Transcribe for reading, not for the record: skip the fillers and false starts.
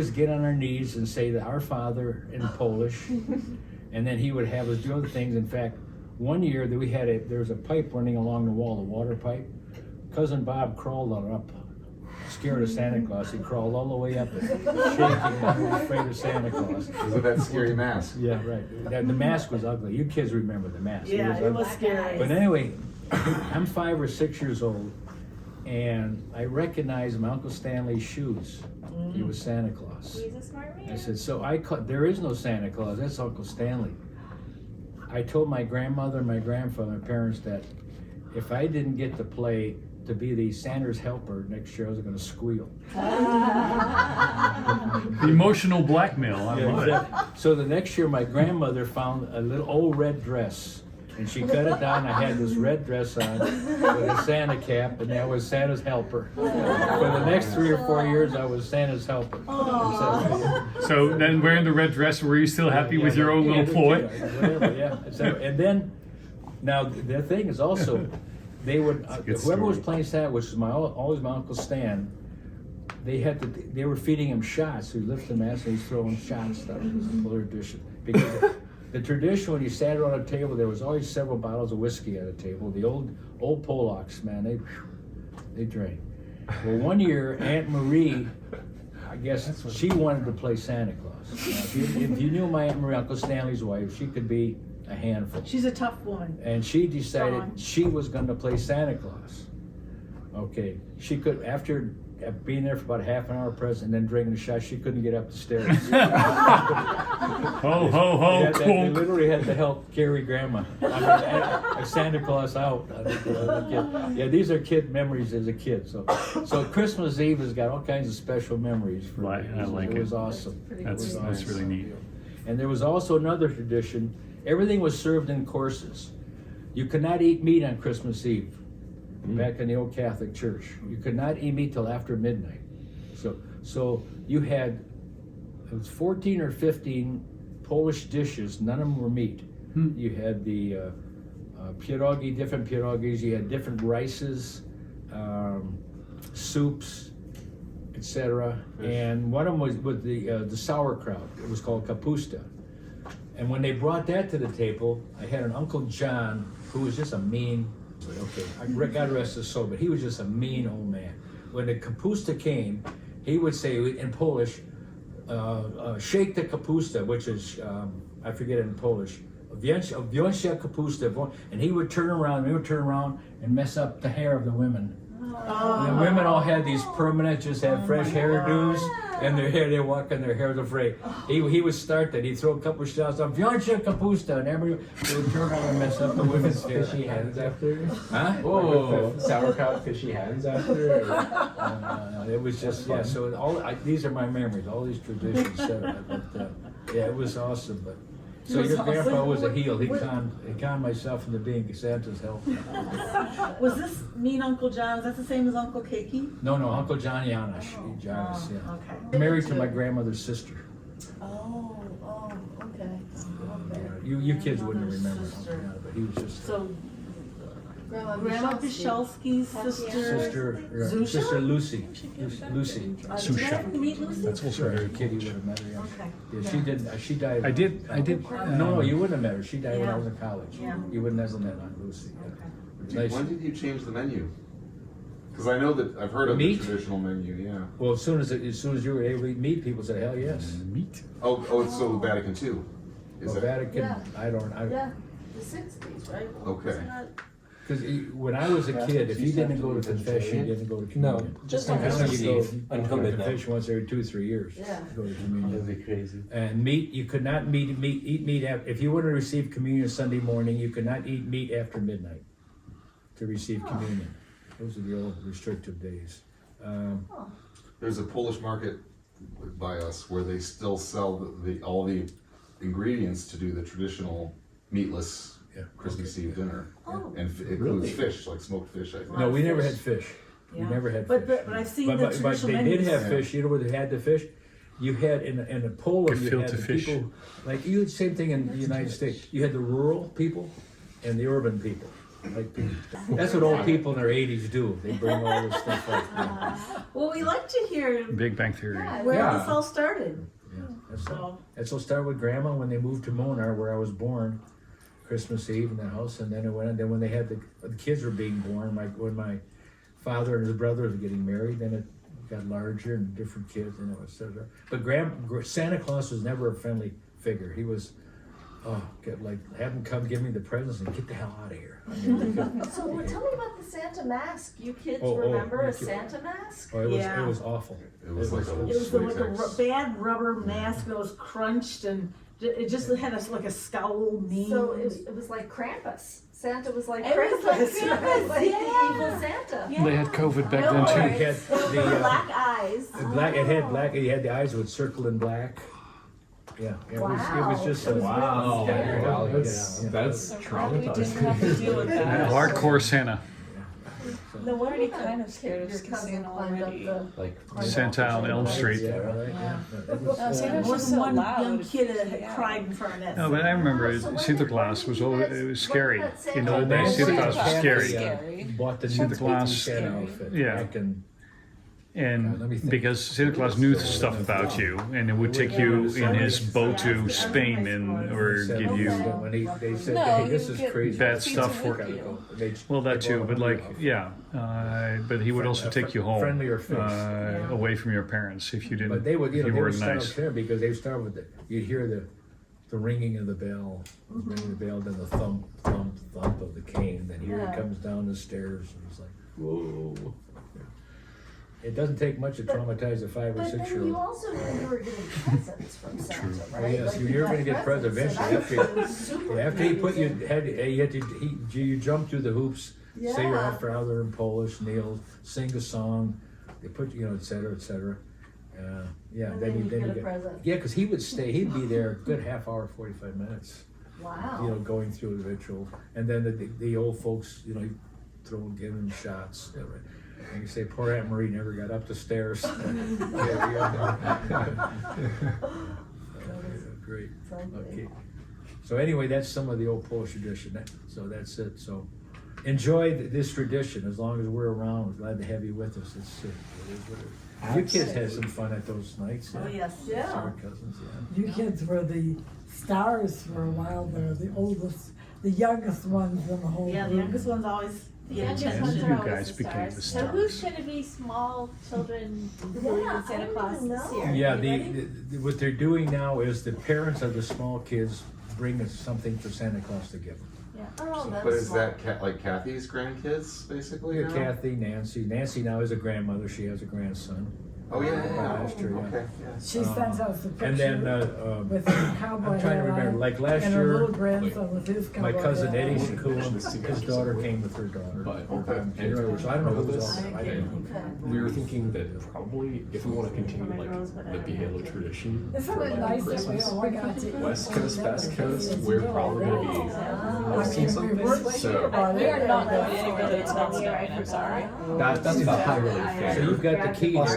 Just get on our knees and say that Our Father in Polish, and then he would have us do other things. In fact, one year that there was a pipe running along the wall, a water pipe. Cousin Bob crawled on up, scared of Santa Claus. He crawled all the way up, shaking, afraid of Santa Claus. Was it that scary mask? Yeah, right. The mask was ugly. You kids remember the mask. Yeah, it was scary. But anyway, I'm 5 or 6 years old, and I recognized my Uncle Stanley's shoes. He was Santa Claus. He's a smart man. I said, there is no Santa Claus, that's Uncle Stanley. I told my grandmother and my grandfather, my parents, that if I didn't get to be the Santa's helper next year, I was going to squeal. The emotional blackmail. I love it. So the next year, my grandmother found a little old red dress, and she cut it down. I had this red dress on with a Santa cap, and I was Santa's helper. For the next 3 or 4 years, I was Santa's helper. So then, wearing the red dress, were you still happy with your own little ploy? Whatever, yeah. So, and then, now the thing is also, they would whoever was playing Santa, which was always my Uncle Stan. They were feeding him shots. So he lifted the mask and he's throwing shots. That was the tradition. Because the tradition, when you sat around a table, there was always several bottles of whiskey at a table. The old Polacks, man, they drank. Well, one year, Aunt Marie, I guess she wanted to play Santa Claus. Now, if you knew my Aunt Marie, Uncle Stanley's wife, she could be a handful. She's a tough woman. And she decided she was going to play Santa Claus. Okay, she could, after being there for about half an hour present and then drinking a shot, she couldn't get up the stairs. Ho, ho, ho, They literally had to help carry Grandma. Santa Claus out. Yeah, these are kid memories as a kid. So Christmas Eve has got all kinds of special memories for me. I like it. It was awesome. That's really neat. And there was also another tradition. Everything was served in courses. You could not eat meat on Christmas Eve. Back in the old Catholic Church, you could not eat meat till after midnight. So you had, it was 14 or 15 Polish dishes. None of them were meat. You had the pierogi, different pierogis. You had different rices, soups, etc. And one of them was with the sauerkraut. It was called kapusta. And when they brought that to the table, I had an Uncle John who was just a mean. Okay, God rest his soul, but he was just a mean old man. When the kapusta came, he would say in Polish, shake the kapusta, which is, I forget it in Polish, wziąć kapusta, and he would turn around and mess up the hair of the women. And the women all had these permanent, just had fresh hairdos, and their hair, they walk and their hair was afraid. He would start that, he'd throw a couple of shots of wziąć kapusta, and everybody would turn around and mess up the women's hair. Fishy hands after? Huh? Whoa. Sauerkraut, fishy hands after? It was just, yeah, so these are my memories, all these traditions set up. But, yeah, it was awesome. But so your grandpa was a heel. He conned myself into being Santa's helper. Was this mean Uncle John? Is that the same as Uncle Keiki? No, Uncle John Janusz. Yeah. Okay. Married to my grandmother's sister. Okay. You kids wouldn't remember Uncle John, but he was just Grandma Pichelski's sister. Sister Lucy. Lucy. Did you ever meet Lucy? That's also very Kid, you would have met her. Yeah. Okay. Yeah, she did. She died. I did. No, you wouldn't have met her. She died when I was in college. Yeah. You wouldn't have met Aunt Lucy. Yeah. Nice. When did you change the menu? Because I know that I've heard of Meat? the traditional menu. Yeah. Well, as soon as you were able to eat meat, people said, "Hell yes." Meat. Oh, it's so Vatican II. Is it? Vatican. Yeah. I don't. Yeah, the 60s, right? Okay. Wasn't that- Because when I was a kid, if you didn't go to confession, you didn't go to communion. just on Christmas You Eve go until to midnight. confession once every 2 or 3 years. Yeah. To go to That'd communion. be crazy. And meat, you could not eat meat if you were to receive communion Sunday morning. You could not eat meat after midnight to receive communion. Those are the old restrictive days. There's a Polish market by us where they still sell all the ingredients to do the traditional meatless Christmas Eve dinner, and it includes fish, like smoked fish. I think. No, we never had fish. We never had fish. But I've seen the But traditional they menus. did have fish. You know where they had the fish? You had in the Poland, you had Gefilte the fish. people, like you had the same thing in the United States. You had the rural people and the urban people. Like, that's what old people in their 80s do. They bring all this stuff up. Well, we like to hear Big Bang Theory. where Yeah. this all started. Yeah, that's So, all. That's what started with Grandma when they moved to Monar, where I was born, Christmas Eve in the house, and then it went. Then when they had the kids were being born, when my father and his brother were getting married, then it got larger and different kids, and it was But Santa Claus was never a friendly figure. He was, have him come give me the presents and get the hell out of here. I mean, So tell me about the Santa mask. You kids Oh, remember a you- Santa mask? oh, Yeah. it was awful. It was like a it was like a latex. bad rubber mask that was crunched and it just had like a scowl mean. So it was like Krampus. Santa was like It was like Krampus, Krampus, like yeah. the evil Santa. Yeah. They had COVID back No, then too. He had the, black eyes. black. It had black. He had the eyes would circle in black. Yeah, it was just a Wow. Yeah, Wow, yeah, that's yeah. that's Glad we didn't have to traumatizing. deal with that. Hardcore Santa. No wonder Already the kind of scared of your seeing cousin climbed up already. the. Like Santa on Elm Street. Yeah, right. Yeah. That was, No, Santa's More just than so one loud. young kid It's- had yeah. cried in front of that. No, but I remember Santa Claus was always it was scary. In the old days, Santa Claus was scary. Scary. bought the new Santa Claus. Santa outfit. Yeah. Back in, let me And think. because Santa Claus knew stuff about you, and it would take you in his boat to Spain and or give you when they said, No, "Hey, this you is get crazy." bad pizza stuff with for- you. well that too, but like yeah, but he would also take you home Friendlier face. away from your parents if you didn't. But they would, if they you would weren't start nice. out there because they start with you'd hear the ringing of the bell, ringing the bell, then the thump, thump, thump of the cane. Then here Yeah. he comes down the stairs, and it's like, whoa. It doesn't take much to traumatize a 5 or But 6 then year you old. also knew you were getting presents from Santa, right? Oh, yes, Like, you you were got gonna get presents eventually and after I was super After he put you confused. you jump through the hoops, say your Yeah. father in Polish, kneel, sing a song, they put et cetera, et cetera. Yeah, And then you get a get present. yeah, because he'd be there a good half hour, 45 minutes. Wow. Going through the ritual, and then the old folks, you give them shots. And you say, poor Aunt Marie never got up the stairs. Great. Okay. So anyway, that's some of the old Polish tradition. So that's it. So enjoy this tradition as long as we're around. We're glad to have you with us. It is what it is. You kids had some fun at those nights. Oh, yes. Yeah. Our cousins, yeah. You kids were the stars for a while there, the oldest, the youngest ones in the whole Yeah, the group. youngest one's always The get youngest attention. ones You are always guys the became stars. the So who's stars. gonna be small children Yeah, including I Santa don't Claus even this know. year? Yeah, You ready? what they're doing now is the parents of the small kids bring us something for Santa Claus to give them. Oh, that's But is smart. that like Kathy's grandkids, basically? Yeah, now? Kathy, Nancy. Nancy now is a grandmother. She has a grandson. Oh, yeah, yeah, yeah. Last year, yeah. Okay, yeah. She sends us a picture And then with her cowboy I'm trying to hat remember, on, like last and her year, little grandson with his my cowboy cousin hat Eddie on. Shakula, his daughter came with her daughter. But So I don't know who's all there. I don't know. we were thinking that probably if we want to continue like the Behaylo tradition Isn't for it like nice that we Christmas, all got to eat? West Coast, Best Coast, we're probably gonna be hosting something. So We are not going anywhere that's not snowing, I'm sorry. that's the high really So you've got the key Plus,